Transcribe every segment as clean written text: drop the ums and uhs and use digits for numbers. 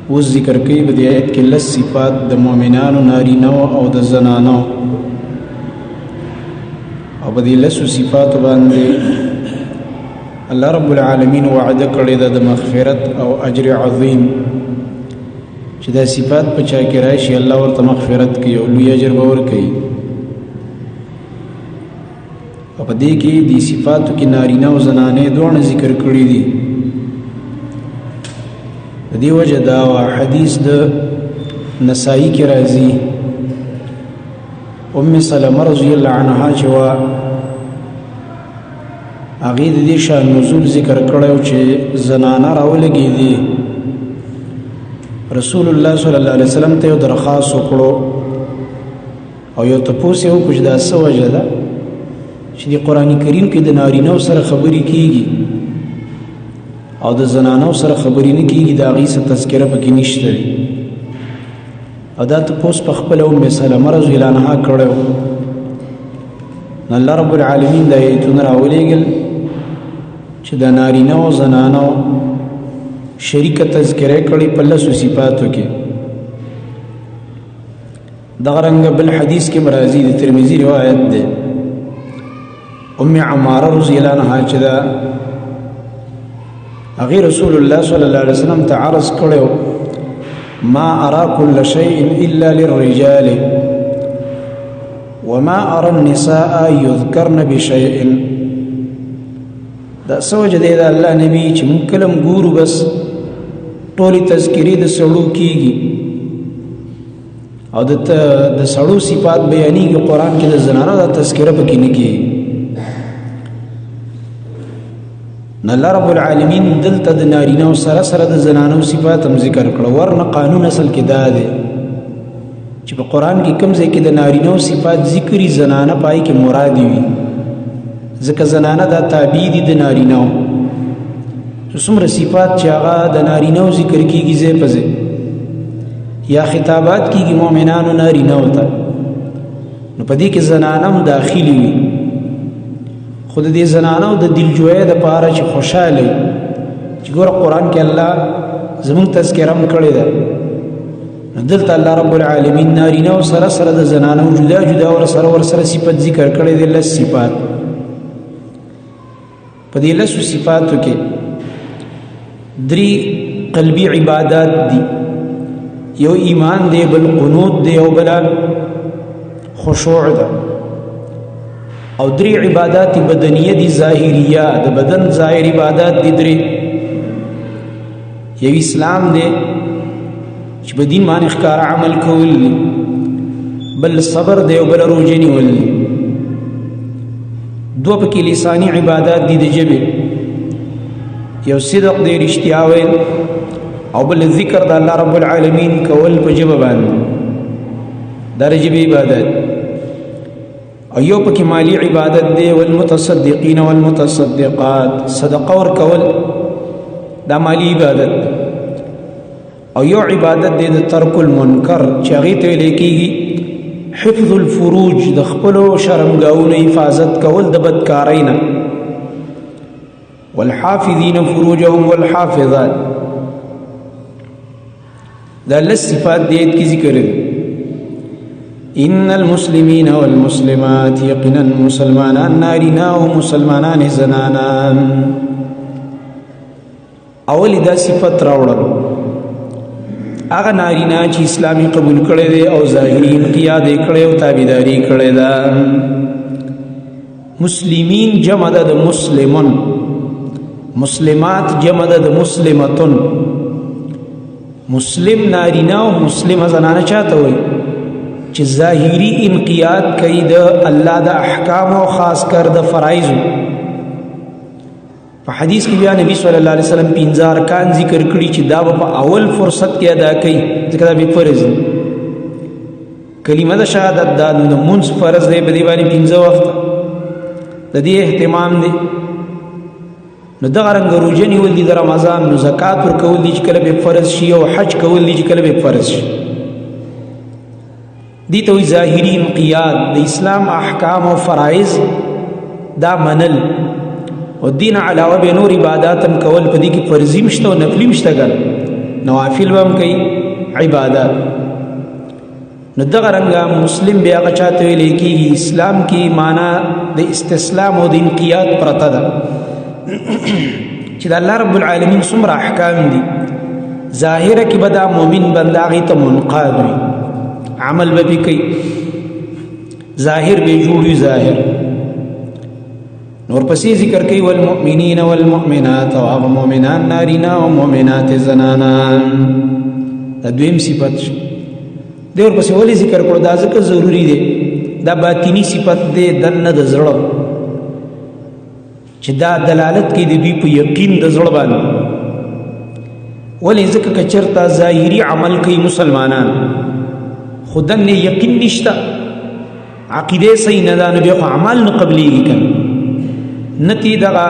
اوس ذکر کوي په دې آیت کې لس صفات د مؤمنانو نارینه او د زنانو او په دې لسو صفاتو باندې الله رب العالمین وعده کړی ده د مغفرت او اجر عظیم چې دا صفات په چا کې راشي الله ورته مغفرت کوي او لوی اجر به ورکوي او په دې کې دې صفاتو کې نارینه او زنانه دواړه ذکر کړي دي د دې وجه دا حدیث د نسائی کې راځي ام سلمہ رضی الله عنها چې وا هغه د دې شان نزول ذکر کړو چې زنانه راولګېدي رسول الله صلی الله علیه وسلم ته درخواست وکړو او یو تاسو یو کوم دا څه وجه ده چې د قران کریم کې د نارینه سره خبرې کیږي او د زنانو سره خبرې نه کیږي دا غي څه تذکرہ پکې نشته او دا تاسو په خپل ام سلمہ رضی الله عنها کړو الله رب العالمین د ایتونه راولېګل چې د نارینه او زنانو شریک تذکرہ کړي په لسو صفاتو کې دا رنګ بل حدیث کې مرضی د ترمذی روایت ده ام عماره رضی الله عنها چې دا اغه رسول الله صلی الله علیه وسلم تعرض کړو ما ارى كل شيء الا للرجال وما ارى النساء يذكرن بشيء دا سوجه دی دا الله نبی چې موږ کلم ګورو بس ټولي تذکری د سړو کیږي او د سړو صفات بیانېږي قران کې د زنانو د تذکره پکې نه کیږي الله رب العالمین دلته د نارینه او سره سره د زنانو صفات هم ذکر کړو ورنه قانون اصل کې دا دی چې په قران کې کوم ځای کې د نارینه او صفات ذکرې زنانه پای کې مراد وي ځکه زنانه دا تابع دي د نارینه او څومره صفات چې هغه د نارینه او ذکر کیږي ځای په ځای یا خطابات کیږي مؤمنانو نارینه او ته نو په دې کې زنانه هم داخلي وي خود دې زنانو د دلجوی د پاره چې خوشاله چې ګور قران کې الله زمون تذکرہ کړی ده دلته الله رب العالمین نارینه او سره سره د زنانو جدا جدا ور سره صفات ذکر کړی دي لس صفات په دې لس صفاتو کې درې قلبي عبادت دي یو ایمان دی بل قنوت دی او بل خشوع ده او درې عبادت بدنیه دي ظاهریه د بدن ظاهر عبادت دي درې یو اسلام دی چې په دین باندې ښکار عمل کول بل صبر دی او بل روزه نیول دوه پکې لسانی عبادت دي د جبه یو صدق دی رښتیا ویل او بل ذکر د الله رب العالمین کول په جبه باندې درجه عبادت او یو پکې مالی عبادت دی والمتصدقین والمتصدقات صدقه ور کول دا مالی عبادت او یو عبادت دی د ترک المنکر چې هغه ته لیکيږي حفظ الفروج د خپل شرمګاونو حفاظت کول د بدکارینه والحافظین فروجهم والحافظات دا لس صفات دیت کی ذکر دی ان المسلمین والمسلمات یقینا مسلمانان نارینا و مسلمانان زنانان اولی دا صفت راوړل هغه نارینا چې اسلامي قبول کړي دي او ظاهري انقیاد کړي او تابعداري کړي ده مسلمین جمع د مسلمون مسلمات جمع د مسلمتون مسلم نارینا او مسلم زنانه چاته وي چې ظاهری انقیاد کوي د الله د احکام او خاص کر د فرایض په حدیث کې بیا نبی صلی الله علیه وسلم 15 ارکان ذکر کړي چې دا په اول فرصت کې ادا کوي ځکه دا به فرض دي کلمه د شهادت د منځ فرض دی په دی باندې 15 وخت د دې اهتمام دی نو دا رنګ روزه نیول دي د رمضان نو زکات ورکول دي چې کله به فرض شي او حج کول دي چې کله به فرض شي دي ته ظاهري انقیاد د اسلام احکام او فرایض دا منل او دین علاوه به نور عبادت هم کول په دې کې فرضي مشته او نفلي مشته ګل نوافل به هم کوي عبادات. نو دغه رنګه مسلم بیا هغه چاته ویلی کېږي اسلام کې معنا د استسلام او د انقیاد پرته ده چې د الله رب العالمین څومره احکام دي ظاهره کې به دا مؤمن بنده هغې ته منقاد وي، عمل به پې کوي، ظاهر به جوړ وي ظاهر. نور پسې ذکر کوي والمؤمنین والمؤمنات، او هغه مؤمنان نارینه او مؤمنات زنانان. دا دویم صفت شو. دی ورپسې ولې ذکر کړو؟ دا ځکه ضروري دی، دا باطني صفت دی دننه د زړه، چې دا دلالت کوي د دوی په یقین د زړه باندې. ولې ځکه که چېرته ظاهري عمل کوي مسلمانان خو دننه یقین نشته، عقیده صحیح نه ده، نو بیا خو اعمال نه قبلېږي که نه تی دغه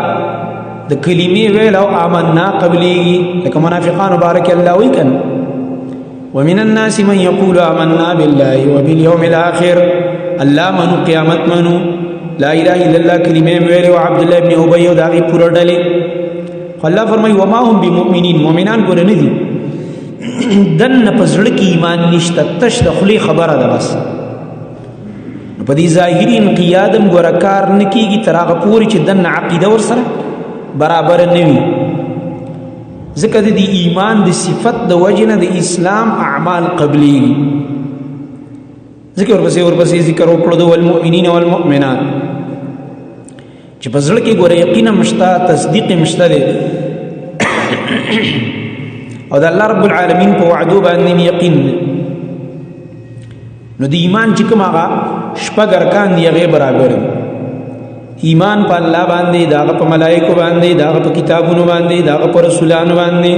د کلمې ویل او آمنا قبلېږي، لکه منافقانو باره کې الله وایي که نه ومن الناس من يقول آمنا بالله وباليوم الآخر، الله منو قیامت منو لا اله الا الله کلمه ویل او عبد الله ابن ابي او داغي پورا ډلې. الله فرمایي وما هم بمؤمنين، مؤمنان ګور نه دي، دن پزړه کې ایمان نشته، تش د خلی خبره ده بس. په دې ظاهري انقیادم ګور کار نه کیږي تر هغه پورې چې دن عقیده ور سره برابر نه وي، ځکه د ایمان د صفت د وجه نه د اسلام اعمال قبلېږي. ځکه ورپسې ذکر وکړو د والمؤمنین والمؤمنات چې په زړه کې ګوره یقین هم شته، تصدیق هم شته دی او د الله رب العالمین په وعدو باندې یقین دی. نو د ایمان چې کوم هغه شپږ ارکان دي هغې برابر دي. ایمان په الله باندې، د هغه په ملایکو باندې، د هغه په کتابونو باندې، د هغه په رسولانو باندې،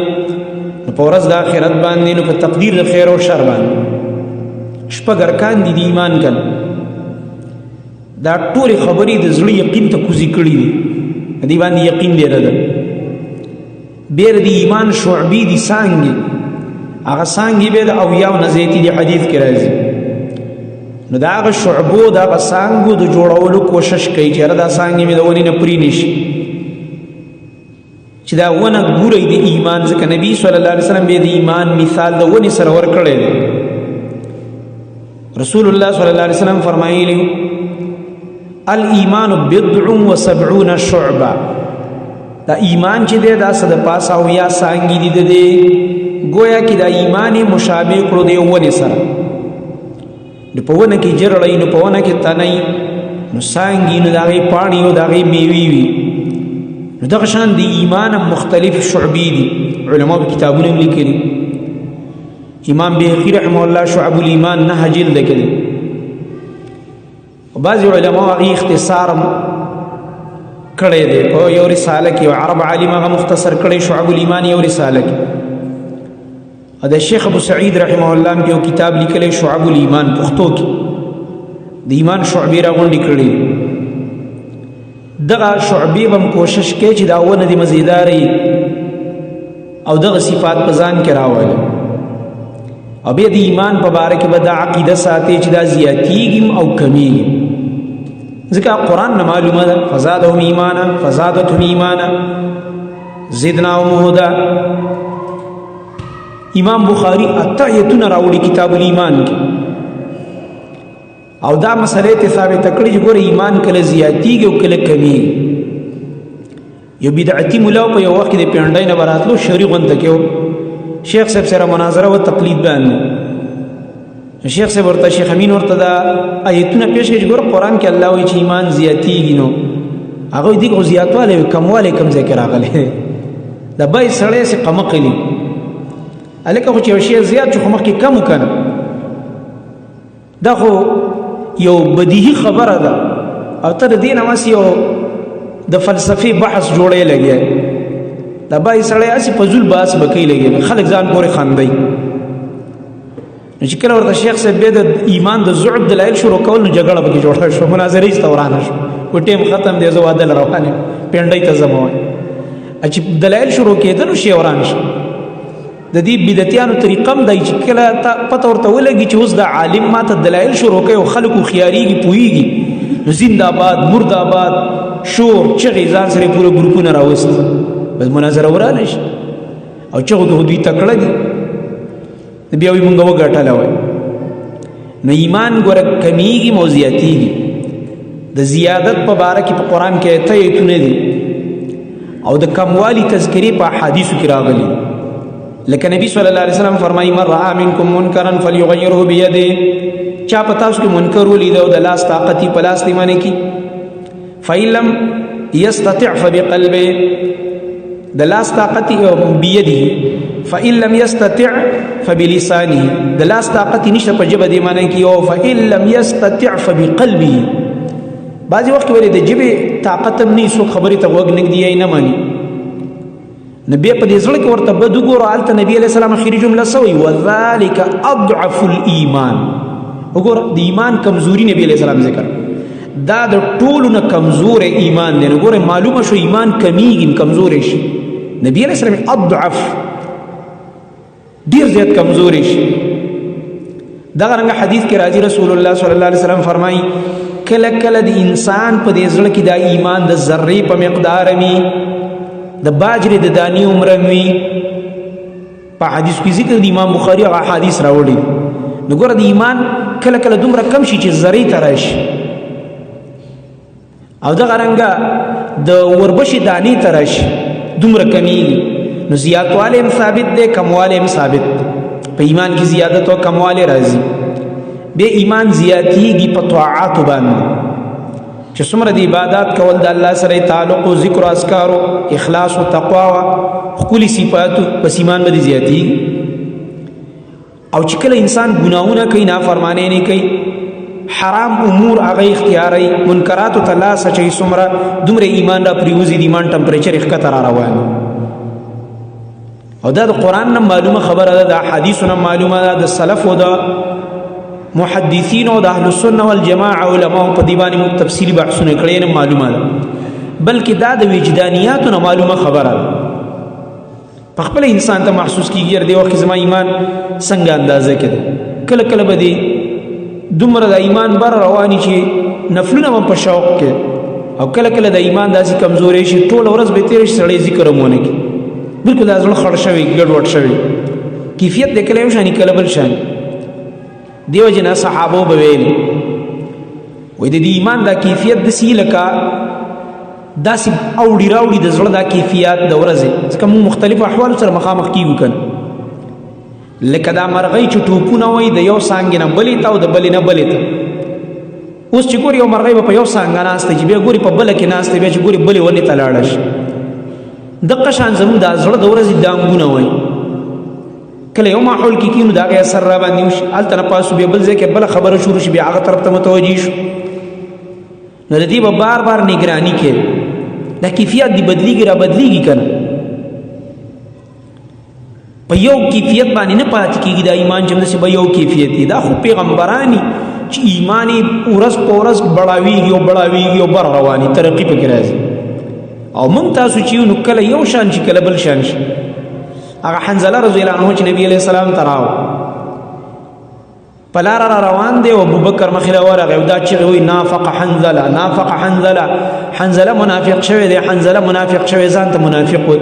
نو په ورځ د آخرت باندې، نو په تقدیر د خیر او شر باندې. شپږ ارکان دي د ایمان کن. دا ټولې خبرې د زړه یقین ته کوزي کړي دي، دې باندې یقین ډېره ده. بیا د ایمان شعبې دي څانګې، هغه څانګې بیا د اویاو نه زیاتې دي، حدیث کې راځي. نو د هغه شعبو د هغه څانګو د جوړولو کوشش کوي چې یاره دا څانګې مې د ونې نه پرې نه شي، چې دا ونه ګورئ د ایمان. ځکه نبي صلی الله علیه وسلم بیا د ایمان مثال د ونې سره ورکړی دی. رسول الله صلی الله علیه وسلم فرمایلی الایمان بضع و سبعون شعبه، دا ایمان چې دی دا څه د پاسه اویا څانګې دي د دې، گویا کې دا ایمان یې مشابه کړو د ونې سره. نو په ونه کې جرړی، نو په ونه کې تنی، نو څانګې، نو د هغې پاڼې او د هغې میوې وي. نو دغه شان د ایمان مختلف شعبې دي، علماء په کتابونه هم لیکلي. امام بیهقي رحمه الله شعب الایمان 9 جلد کې دی، او بعضې علماء هغې اختصار کړی دی په یو رساله کې، عرب عالم هغه مختصر کړی شعب الایمان یو رساله کې. او د شیخ ابو سعید رحمه الله هم یو کتاب لیکلی شعب الایمان، پښتو کې د ایمان شعبې راغونډې کړي. دغه شعبې به هم کوشش کوي چې دا ونه دې مزیدارې او دغه صفات په ځان کې راولي، او بیا د ایمان په باره کې به دا عقیده ساتي چې دا زیاتېږي او کمیږي. ځکه قرآن نه معلومه ده فزادهم ایمانا فزادتهم ایمانا زدناهم هدى. امام بخاری 8 آیتونه راوړي کتاب الایمان کې، او دا مسئله ته ثابته کړي چې ګوره ایمان کله زیاتېږي او کله کمیږي. یو بدعتي ملا په یو وخت کې د پینډۍ نه براتلو شریع غونډه کې شیخ صاحب سره مناظره او تقلید باندې. شیخ صاحب ورته شیخ امین ورته دا آیتونه پیش کړي چې ګوره قرآن کې الله وایي چې ایمان زیاتېږي، نو هغه دې کو زیاتوالی کموالی کوم ځای کې راغلی د بای سړی سې قمقلي هلکه خو چې یو شی زیات شو خو مخکې کم وکنه. دا خو یو بدیهي خبره ده، او ته د دې نه مس یو د فلسفې بحث جوړی لګیا د بای سړی هسې فضول بحث به کوي لګیا، خلک ځان پورې خندوي. چې کله ورته شیخ صاحب بیا د ایمان د ضعف دلایل شروع کول، نو جګړه پکې جوړه شوه، مناظرې ته ورانه شو، و ټیم ختم دی، زه واده له روان یم پینډۍ ته ځم وایم. چې دلایل شروع کېده نو شی وران شو. د دې بدعتیانو طریقه هم دی چې کله پته ورته ولګي چې اوس د عالم ماته دلایل شروع کوي او خلکو خیارېږي پوهېږي، نو زنده آباد مرده آباد شور چغې ځان سره پوره ګروپونه راوست، بس مناظره ورانه شي. او چغو کې دوی تکړه دي بیا وي مونږ وګټله وای نو ایمان ګوره کمیږي مو زیاتېږي د زیادت په باره کې په قرآن کې ایتونه دي او د کموالي تذکرې په احادیثو کې راغلي لکه نبی صلی الله علیه وسلم فرمایي من رأى منکم منکرا فلیغیره بیده چا په تاسو کې منکر ولید او د لاس طاقت په لاس دی باندې کې فإن لم يستطع فبقلبه د لاس طاقت بیده فإن لم يستطع فبلسانه د لاس طاقت نشته په جبه دی باندې کې او فإن لم يستطع فبقلبه بعضی وخت ولې د جبه طاقت هم نه سو خبرې ته وګ نګ دی نه مانی نبی په دې ځل کې ورته بد وګوره الته نبی علیہ السلام اخیری جمله سوی وذالک اضعف الايمان وګوره د ایمان کمزوري نبی علیہ السلام ذکر دا د ټولو نه کمزور ایمان دی وګوره معلومه شو ایمان کمیږي کمزور شي نبی علیہ السلام اضعف ډیر زیات کمزور شي دا رنګ حدیث کې راځي رسول الله صلی الله علیه وسلم فرمایي کله کله د انسان په دې ځل کې دا ایمان د ذره په مقدار می د باجر د دانی عمر می په حدیث کې ذکر د امام بخاری هغه حدیث راوړي نو ګوره د ایمان کله کله دومره کم شي چې ذره ته راشي او دا رنګ د وربشي دانی ته راشي دومره کمیږي نو زیاتواله هم ثابت دی کمواله هم ثابت په ایمان کې زیادت او کمواله راځي به ایمان زیاتېږي په طاعات باندې چې څومره د عبادت کول د الله سره تعلق او ذکر او اذکار او اخلاص او تقوا او خپل صفات پس ایمان باندې زیاتېږي او چې کله انسان ګناهونه کوي نافرمانی نه کوي حرام امور هغه اختیاري منکرات ته لاس اچي څومره دومره ایمان را پریوزي د ایمان ټمپریچر ښکته را روان او دا د قرآن نه معلومه خبره ده د حدیثونو معلومه ده د سلف او د محدثین او د اهل السنه والجماعه علماء په دی باندې تفصیلی بحثونه کړي نه معلومه ده بلکې دا د وجدانیاتو نه معلومه خبره ده په خپل انسان ته محسوس کیږي د وخت زما ایمان څنګه اندازه کړي کله کله به دی دومره د ایمان بر رواني چې نفلونه په شوق کې او کله کله د ایمان داسې کمزوري شي ټول ورځ به تیر شي سړی ذکر مونږ کې بالکل ازل خړ شوی ګډوډ شوی کیفیت د کله یو شان کله بل شان دیو جنا صحابه بویل وې د ایمان دا کیفیت د سیلکا داسې اوړي راوړي د زړه دا کیفیت د ورځې ځکه موږ مختلف احوال سره مخامخ کیږو کنه لکه دا مرغۍ چې ټوپونه وای د یو څنګه نه بلې تا او د بلې نه بلې ته اوس چې ګوري یو مرغۍ په یو څنګه ناشته چې بیا ګوري په بل کې ناشته بیا چې ګوري بلې ونی ته لاړ شي دغه شان زموږ د زړه د ورځې دانګونه وای کله یو ماحول کې کینو دا غي اثر را باندې وش الته نه پاسو به بل ځکه بل خبره شروع شي بیا هغه طرف ته متوجي شو نو دې به بار بار نگرانی کې دا کیفیت دی بدلیږي را بدلیږي کنه په یو کیفیت باندې نه پات کیږي دا ایمان چې موږ به یو کیفیت دی دا خو پیغمبرانی چې ایمانی ورس پورس بڑاویږي او بڑاویږي او بر رواني ترقی پکې راځي او مونږ تاسو چې نو کله یو شان چې کله بل شان شي هغه حنزله رضی الله عنه چې نبی علیہ السلام تراو پلار را روان دی او ابوبکر مخله ورغه او دا چې وی نافق حنزله نافق حنزله حنزله منافق شوی دی حنزله منافق شوی ځان ته منافق وي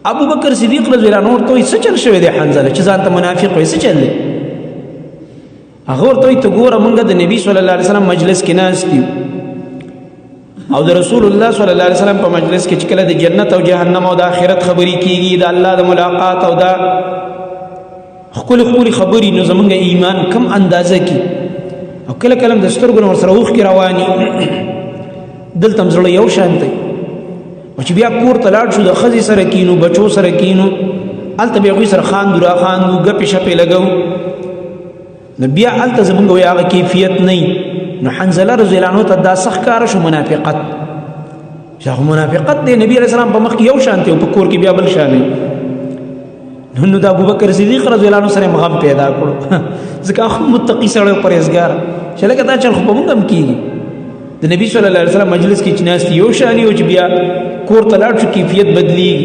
ابوبکر صدیق رضی الله عنه ورته څه چل شوی دی حنزله چې ځان ته منافق وي څه چل دی هغه ورته ته ګوره مونږ د نبی صلی الله علیه وسلم مجلس کې ناست یو او د رسول الله صلی الله علیه وسلم په مجلس کې چې کله د جنت او جهنم او د آخرت خبرې کیږي د الله د ملاقات او د خپل خبرې نو زمونږ ایمان کم اندازه کې او کله کله د سترګو نور سره اوښ کې رواني دلته مزړه یو شان دی او چې بیا کور ته لاړ شو د ښځې سره کینو بچو سره کینو هلته بیا هغوی سره خاندو را خاندو ګپې شپې لګو نو بیا هلته زمونږ وایي هغه کیفیت نه نو حنزله رضی الله عنه ته دا سخت کار شو منافقت چې منافقت دی نبی علیہ السلام په مخ کې یو شان دی او په کور کې بیا بل شان دی نو د ابوبکر صدیق رضی الله عنه سره مغم پیدا کړو ځکه هغه متقی سره پرهیزګار چې لکه دا چل خو په موږ هم کېږي د نبی صلی الله علیه وسلم مجلس کې چې ناست یو شان یو چې بیا کور ته لاړ شو کیفیت بدلیږي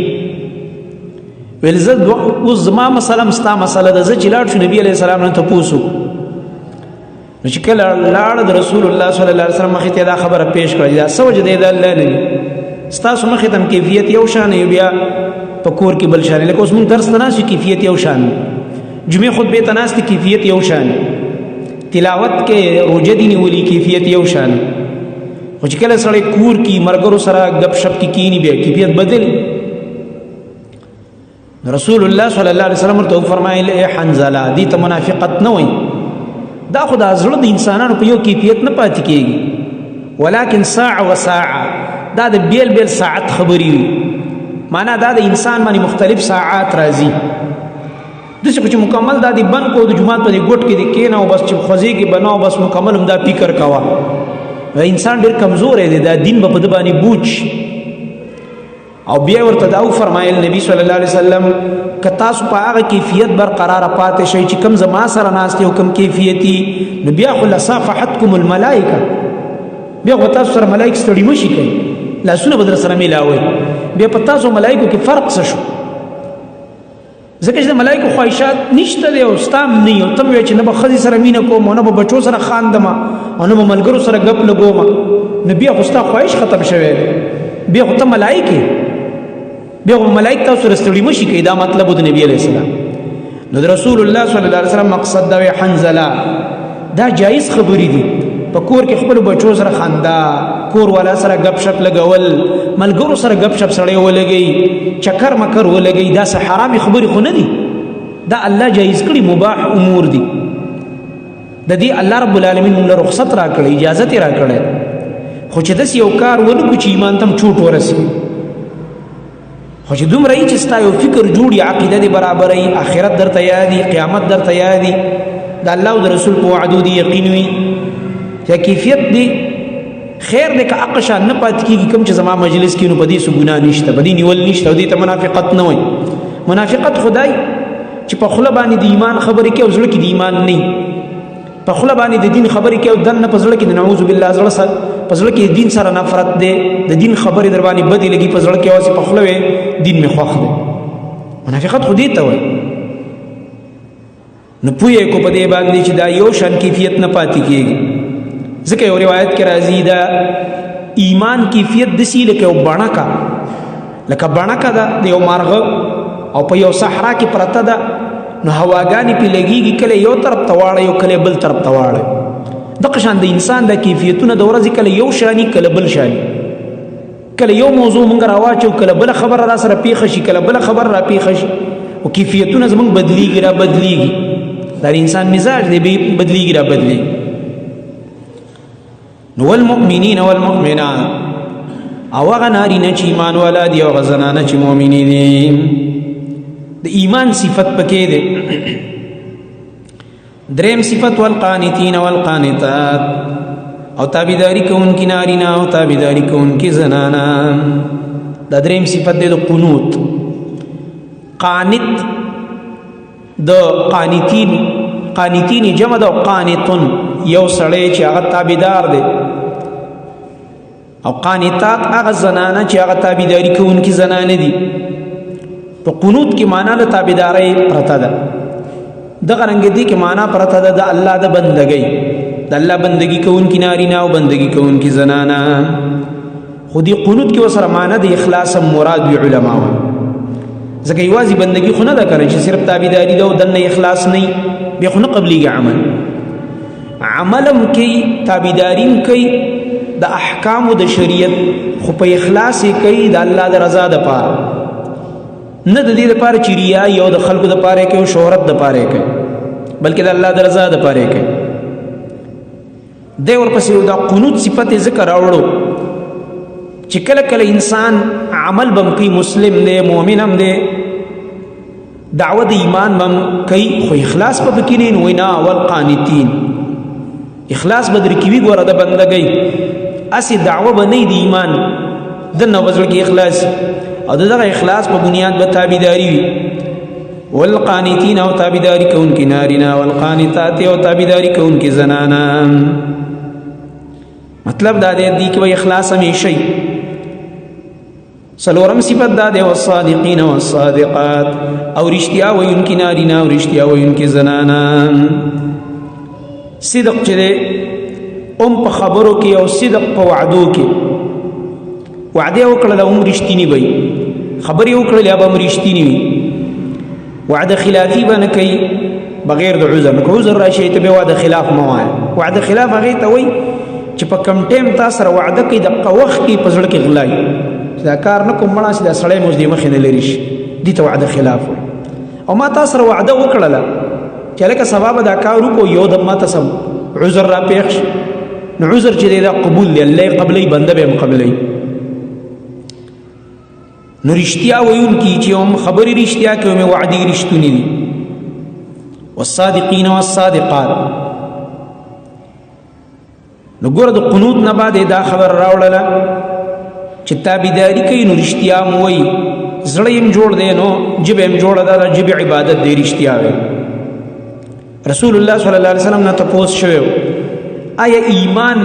ویل زه اوس زما مسله ستا مسله ده زه چې لاړ شو نبی علیہ السلام نه تپوس وکړو نو چې کله لاړ د رسول الله صلی الله علیه وسلم مخې ته دا خبره پیش کړه دا سوجه دی د الله نه ستاسو مخې ته کیفیت یو شان یو بیا په کور کې بل شان. لکه اوس موږ درس ته ناست یو کیفیت یو شان، جمعې خطبې ته ناست کیفیت یو شان، تلاوت کې روژه دي نیولي کیفیت یو شان. خو چې کله سړی کور کې ملګرو سره ګپ شپ کې کینی بیا کیفیت بدل. رسول الله صلی الله علیه وسلم ورته فرمایل اے حنزله دې ته منافقت نه وایي، دا خو د زړه د انسانانو په یو کیفیت نه پاتې کېږي، ولکن ساعه و ساعه، دا د بیل بیل ساعت خبرې وي، معنا دا د انسان باندې مختلف ساعات راځي. داسې خو چې مکمل دا د بند کو د جومات په دې ګوټ کې د کېنه او بس چې خوځېږي بناو بس مکمل هم دا فکر کوه، انسان ډېر کمزوری دی، دا دین به په ده باندې بوج. او بیا ورته دا وفرمایل نبي صلی الله علیه وسلم که تاسو په هغه کیفیت برقراره پاتې شئ چې کوم زما سره ناست یو کوم کیفیتي، نو بیا خو لصافحتکم الملائکه، بیا خو تاسو سره ملائک ستړي مشي کوي، لاسونه به در سره میلاوي، بیا په تاسو ملائکو کې فرق څه شو؟ ځکه چې د ملائکو خواهشات نشته دی او ستا هم نه یو، ته وایې چې نه به ښځې سره مینه کوم او نه به بچو سره خاندم او نه به ملګرو سره ګپ لګوم، نو بیا خو ستا خواهش ختم شوی دی، بیا خو ته ملائک یې، بیا خو ملائک تاسو سره ستړي مشي کوي. دا مطلب د نبي علیه السلام. نو د رسول الله صلی الله علیه وسلم مقصد دا وی حنزله دا جایز خبرې دي، په کور کې خپل بچو سره خندا، کور والا سره ګپ شپ لګول، ملګرو سره ګپ شپ سړی ولګي، چکر مکر ولګي، دا څه حرامي خبرې خو نه دي، دا الله جایز کړي مباح امور دي. د دې الله رب العالمین موږ له رخصت راکړی، اجازه یې راکړی، خو چې داسې یو کار ونکړو چې ایمان ته چوټ ورسي، خو چې دومره یې چې ستا یو فکر جوړي، عقیده دې برابري، آخرت درته یادي، قیامت درته یادي، د الله او د رسول په وعدو دې یقین وي، چې کیفیت دې خیر دې که حق شان نه پاتې کېږي، کوم چې زما مجلس کې نو په دې څه ګناه نشته، په دې نیول نشته، او دې ته منافقت نه وایي. منافقت خدای چې په خوله باندې د ایمان خبرې کوي او زړه کې د ایمان نه، په خوله باندې د دین خبرې کوي او دننه په زړه کې د نعوذ بالله زړه سره په زړه کې دین سره نفرت دی، د دین خبرې در باندې بدې لګي، په زړه کې اوسې په خوله وې دین مې خوښ دی. منافقت خو دې ته وایي. نو پوهې کو په دې باندې چې دا یو شان کیفیت نه پاتې کېږي، ځکه یو روایت کې راځي دا ایمان کیفیت داسې لکه یو بڼکه، لکه بڼکه ده د یو مارغه او په یو صحرا کې پرته ده، نو هواګانې پې لګېږي، کله یو طرف ته واړه یو کله بل طرف ته واړه. دغه شان د انسان د کیفیتونه د ورځې کله یو شاني کله بل شاني، کله یو موضوع مونږ راواچو کله بله خبره را سره پیښه شي، کله بله خبره را پیښه شي، او کیفیتونه زمونږ بدلیږي را بدلیږي، دا د انسان مزاج دی بدلیږي را بدلیږي. نو والمؤمنین والمؤمنات، او هغه نارینه چې ایمان والا دي او هغه زنانه چې مؤمنې دي، د ایمان صفت پکې دی. دریم صفت والقانتین والقانتات، او تابیداری کوونکی نارینه او تابیداری کوونکی زنانه، دا دریم صفت دی د قنوت. قانت د قانتین، قانتین جمع د قانتون یو سړی چې هغه تابیدار دی، او قانتات هغه زنانه چې هغه تابیداری کوونکی زنانه دي. په قنوت کې معنا د تابعدارۍ پرته ده، دغه رنګ دي کې معنا پرته ده د الله د بندګۍ، د الله بندګي کوونکی نارینه او بندګي کوونکی زنانه. خو دې قنوت کې وسره معنا د اخلاص مراد وی علما وایي، ځکه یوازې بندګي خو نه ده کنه چې صرف تابعداري ده او دنه اخلاص نه بیا خو نه قبليږي عمل. عملم کوي، تابعداریم کوي د احکامو د شریعت، خو په اخلاص یې کوي د الله د رضا دپاره، نه د دې دپاره چې ریا یو د خلکو دپاره کوي او شهرت دپاره کوي، بلکې د الله د رضا دپاره کوي. دی ورپسې دا قنوت صفت یې ذکر راوړو چې کله کله انسان عمل بم کوي، مسلم دی مؤمن هم دی، دعوه د ایمان بم کوي، خو اخلاص په پکې نه وي. نه والقانتین، اخلاص به در کې وي ګوره د بندګۍ، اسې دعوه به نه د ایمان دنه په زړه کې اخلاص، او دغه اخلاص په بنیاد به تابعداري وي. والقانتین او تابعداري کوونکي نارینه، والقانتات او تابعداري کوونکي زنانه. مطلب دا دی کې به اخلاص همیشه. څلورم صفت دا دی والصادقین والصادقات، او رښتیا ویونکي نارینه او رښتیا ویونکي زنانه. صدق چې دی په خبرو کې او صدق په وعدو کې، وعده وکړه د رښتینی وي، خبرې وکړلې هغه به رښتینې وي وعده خلافي به نه کوي بغیر د عذر نه. که عذر راشي ته به وعده خلاف مه وایه. وعده خلاف هغې ته وایي چې په کم ټایم تا سره وعده کوي دقه وخت کې په زړه کې غلا وي چې دا کار نه کوم مړه چې دا سړی موږ دې مخې نه لرې شي، دې ته وعده خلاف وایي. او ما تا سره وعده وکړله چې لکه سبا به دا کار وکړو یو دم ما ته سم عذر را پېښ شي، نو عذر چې دی دا قبول دی، الله یې قبلوي بنده به یې هم قبلوي. نو رښتیا ویونکي چې هم خبرې رښتیا کوي هم وعدې رښتونې دي. والصادقین والصادقات. نو ګوره د قنوت نه بعد دا خبر راوړله چې تابعداري کوي نو رښتیا هم وایي، زړه یې هم جوړ دی نو ژبه هم جوړه ده، د ژبې عبادت دی رښتیا وایي. رسول الله صلی الله علیه وسلم نه تپوس شوی آیا ایمان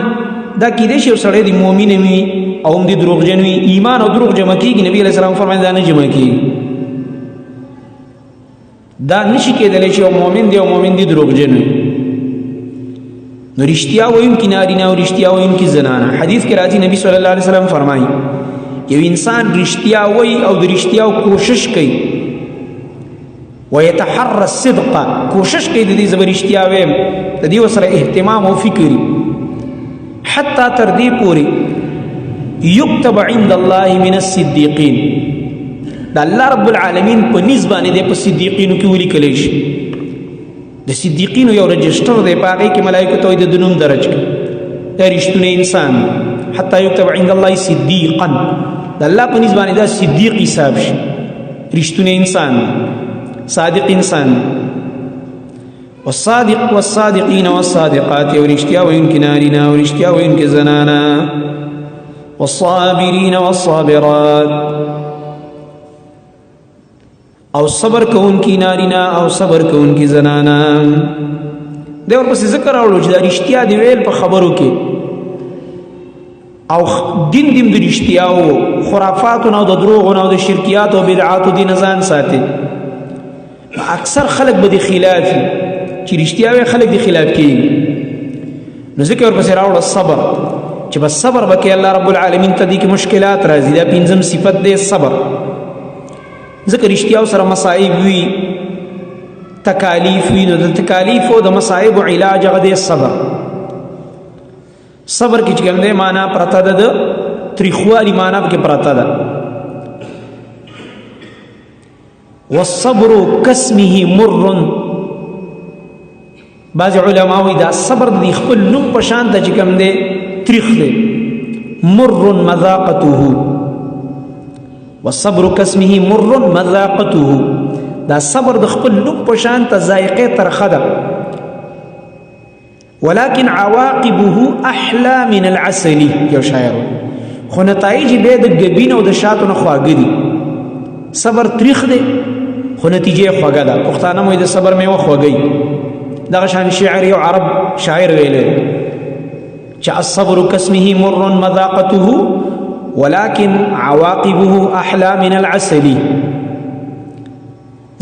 دا کیدای شي سړی د مؤمن وي او هم د دروغجن وي؟ ایمان او دروغ جمع کیږي؟ نبی علیہ السلام فرمایي دا نه جمع کیږي، دا نشي کېدلی چې یو مؤمن دی او مؤمن دی دروغجن وي. نو رښتیا ویونکي نارینه او رښتیا ویونکي زنانه. حدیث کې راځي نبی صلی الله علیه وسلم فرمایي یو انسان رښتیا وایي او د رښتیا کوشش کوي ويتحرى الصدق، کوشش کوي د دې زبر رښتیا وایم، د دې وسره اهتمام او فکر حتی تر دې پورې یكتب عند الله من الصدیقین، د الله رب العالمین په نسبانه د صدیقینو کې ولیکل شي. د صدیقینو یو رجسټر دی، په هغې کې ملایکو ته د نوم درج کړي دا رښتونی انسان حتی یكتب عند الله صدیقا، د الله په نسبانه دا صدیق حساب شي، رښتونی انسان صادق انسان. والصادق والصادقین والصادقات، او رښتیا ویونکي نارینه او رښتیا ویونکي زنانه. والصابرین والصابرات، او صبر کوونکي نارینه او صبر کوونکي زنانه. دی ورپسې ذکر راوړو چې دا رښتیا دی ویل په خبرو کې او دین دیم د رښتیاو خرافاتو نه او د دروغو نه او د شرکیاتو او بدعاتو دین ځان ساتي. اکثر خلق به د خلاف چې رښتیا وي خلق د خلاف کېږي. نو ذکر ورپسې راوړو صبر چې بس صبر وکړي الله رب العالمین ته دې کې مشکلات راځي، دا پنځم صفت دی صبر. ځکه رښتیا سره مصائب وي تکالیف وي، نو د تکالیف او د مصائب علاج هغه دی صبر. صبر کې چې کوم دی معنا پرته ده د تریخوالي معنا پکې پرته ده. والصبر کاسمه مر، بعض علما وایي دا صبر د خپل نوم په شان ته چې کوم دی تریخ دی، مر مذاقته. والصبر کاسمه مر مذاقته، دا صبر د خپل نوم په شان ته ذائقه ترخه ده. ولكن عواقبه احلى من العسل، یو شاعر خو نتایج به د ګبین او د شاتو نه خواږه دي. صبر تریخ دی خو نتیجه خوږه ده. پښتانه مو د صبر میوه خوږی. دغه شان شاعر یو عرب شاعر ویلی چې الصبر کاسمه مر مذاقته ولكن عواقبه احلى من العسل.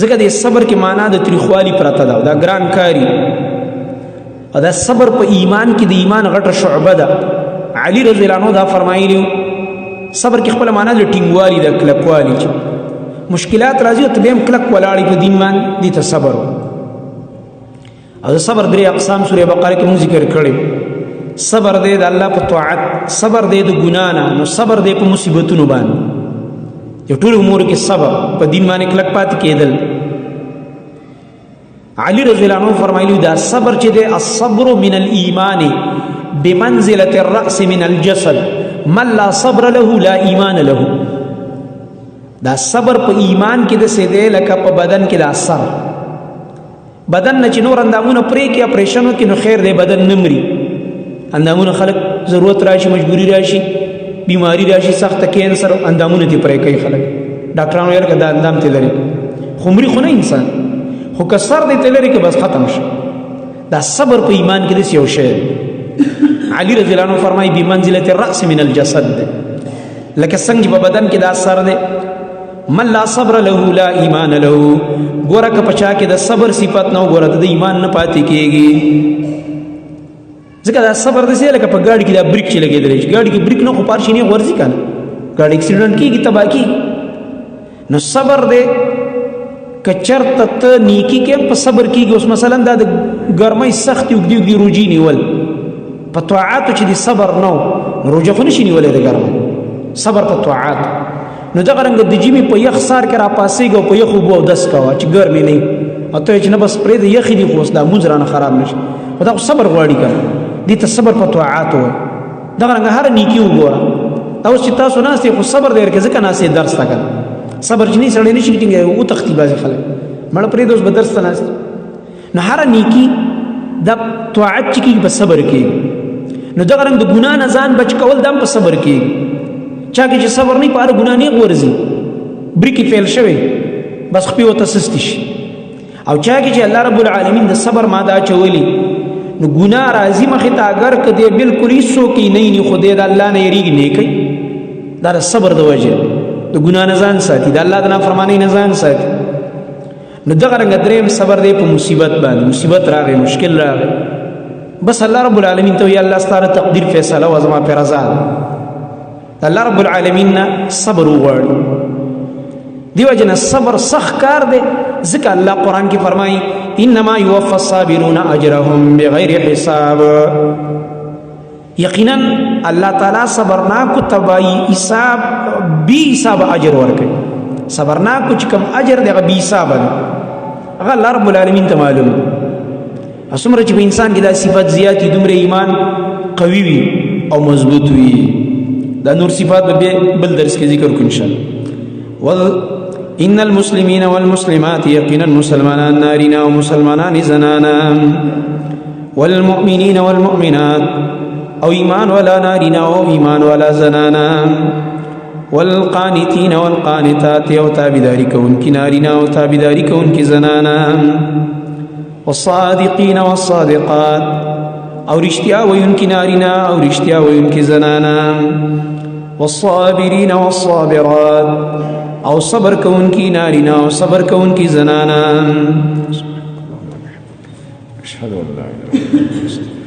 ځکه د صبر کې معنا د تریخوالي پرته ده، دا ګران کاری. او دا صبر په ایمان کې د ایمان غټه شعبه ده. علي رضی الله عنه دا فرمایلی صبر کې خپل معنا د ټینګوالي د کلکوالي، مشکلات راځي او ته به هم کلک ولاړې په دین باندې، دې ته صبر. او د صبر درې اقسام سورې بقره کې مونږ ذکر کړي. صبر دی د الله په طاعت، صبر دی د ګناه نه، نو صبر دی په مصیبتونو باندې. یو ټول امور کې صبر په دین باندې کلک پاتې کېدل. علی رضی الله عنه فرمایلی دا صبر چې دی الصبر من الایمان بمنزله الراس من الجسد من لا صبر له لا ایمان له. دا صبر په ایمان کې د سیدې لکه په بدن کې د اثر. بدن نه چې نور اندامونه پرې کې اپریشن وکړي نو خیر دی، بدن نه مري. اندامونه خلک ضرورت راشي، مجبوری راشي، بیماری راشي، سخت کینسر، اندامونه دې پرې کوي خلک. ډاکټرانو یې دا اندام ته لري خو مري خو نه انسان، خو که سر دې ته لري کې بس ختم شي. دا صبر په ایمان کې داسې یو شی. علي رضی الله عنه فرمایي بمنزلة الرأس من الجسد، لکه څنګه په بدن کې دا سر دی. من لا صبر له لا ایمان له، ګوره که پچا کې د صبر صفت نه ګوره د ایمان نه پاتې کېږي. ځکه دا صبر داسې لکه په ګاډي کې دا بریک چې لګېدلی شي، ګاډي کې بریک نه خو پار شي نه غورځي که نه، ګاډي اکسیډنټ کېږي، تباه کېږي. نو صبر دی کچرته ته نیکی کې په صبر کېږي. اوس مثلا دا د ګرمۍ سختې اوږدې اوږدې روجې نیول په طاعاتو چې د صبر نه و روژه خو نشي نیولی د ګرمۍ صبر په طاعاتو. نو دغه رنګه د ژمي په یخ سار کې راپاڅېږه او په یخو اوبو اودس کوه چې ګرمې نه وي او ته چې نه بس پرېږده یخې دي خو اوس دا مونځ رانه خراب نه شي. خو دا خو صبر غواړي که نه دې ته صبر په طاعاتو وایي. دغه رنګه هره نیکي وګوره. دا اوس چې تاسو ناست یې خو صبر دی کې ځکه ناست یې درس ته که نه صبر چې نه سړی نه شي ټینګوي وتښتي بعضې خلک مړه پرېږده اوس به درس ته ناست. نو هره نیکي دا طاعت چې کېږي په صبر کېږي. نو دغه رنګ د ګناه نه ځان بچ کول دا هم په صبر کېږي. چا کې چې صبر نه وي په هره ګناه نیغ ورځي بریکې فیل شوی بس خپې ورته سستې شي. او چا کې چې الله رب العالمین د صبر ماده اچولي نو ګناه راځي مخې ته اگر که دی بلکل هېڅوک یې نه ویني خو دی د الله نه یېرېږي نه کوي. دا د صبر د وجې د ګناه نه ځان ساتي د الله د نافرمانۍ نه ځان ساتي. نو دغه رنګه درېیم صبر دی په مصیبت باندې. مصیبت راغی مشکل راغی بس الله رب العالمین ته وایي الله ستا د تقدیر فیصله وه زما پرې رضا ده. د الله رب العالمین نه صبر وغواړي. دې وجې نه صبر سخت کار دی ځکه الله قرآن کې فرمایي انما یوفى الصابرون اجرهم بغیر حساب. یقینا الله تعالی صبرناکو ته به حساب بی حساب اجر ورکوي. صبرناکو چې کوم اجر دی هغه بی حسابه دی هغه الله رب العالمین ته معلوم. څومره چې په انسان کې دا صفات زیات وي دومره ایمان قوي وي او مضبوط وي. دا نور صفات به بل درس کې ذکر کوو انشاءالله. ان المسلمین والمسلمات یقینا مسلمانان نارینا و مسلمانان زنانا والمؤمنین والمؤمنات او ایمان والا نارینا و ایمان والا زنانا والقانتین والقانتات او تابداری کونکی نارینا و تابداری کونکی زنانا والصادقین والصادقات او رشتیا وینکی نارینا او رشتیا وینکی زنانا والصابرین والصابرات او صبر کونکی نارینا او صبر کونکی زنانا. اشهد ان لا اله الا الله